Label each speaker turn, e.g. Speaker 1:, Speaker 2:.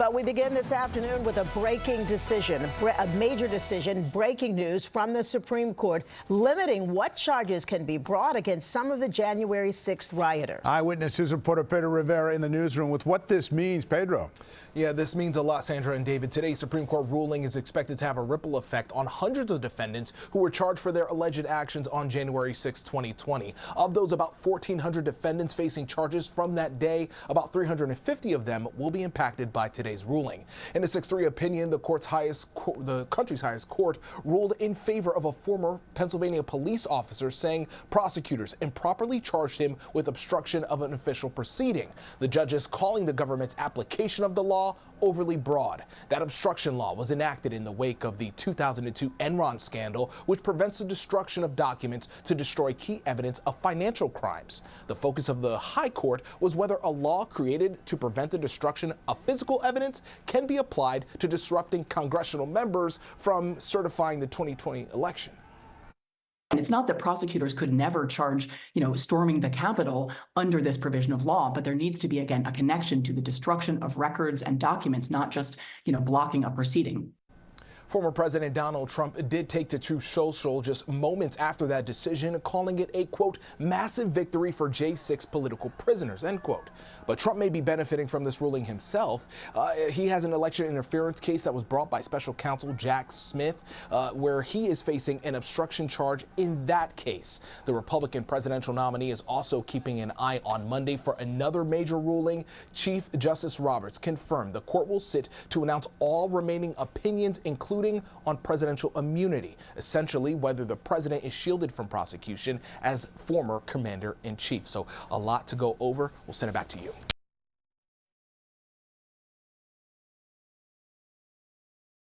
Speaker 1: But we begin this afternoon with a breaking decision, a major decision, breaking news from the Supreme Court, limiting what charges can be brought against some of the January 6th rioters.
Speaker 2: Eyewitness News reporter Pedro Rivera in the newsroom with what this means. Pedro.
Speaker 3: Yeah, this means a lot, Sandra and David. Today's Supreme Court ruling is expected to have a ripple effect on hundreds of defendants who were charged for their alleged actions on January 6, 2020. Of those about 1,400 defendants facing charges from that day, about 350 of them will be impacted by today's ruling. In a 6-3 opinion, the country's highest court ruled in favor of a former Pennsylvania police officer, saying prosecutors improperly charged him with obstruction of an official proceeding. The judges calling the government's application of the law overly broad. That obstruction law was enacted in the wake of the 2002 Enron scandal, which prevents the destruction of documents to destroy key evidence of financial crimes. The focus of the High Court was whether a law created to prevent the destruction of physical evidence can be applied to disrupting congressional members from certifying the 2020 election.
Speaker 4: It's not that prosecutors could never charge, storming the Capitol under this provision of law, but there needs to be, again, a connection to the destruction of records and documents, not just, blocking a proceeding.
Speaker 3: Former President Donald Trump did take to Truth Social just moments after that decision, calling it a, quote, massive victory for J6 political prisoners, end quote. But Trump may be benefiting from this ruling himself. He has an election interference case that was brought by special counsel Jack Smith, where he is facing an obstruction charge in that case. The Republican presidential nominee is also keeping an eye on Monday for another major ruling. Chief Justice Roberts confirmed the court will sit to announce all remaining opinions, including on presidential immunity, essentially whether the president is shielded from prosecution as former commander-in-chief. So a lot to go over. We'll send it back to you.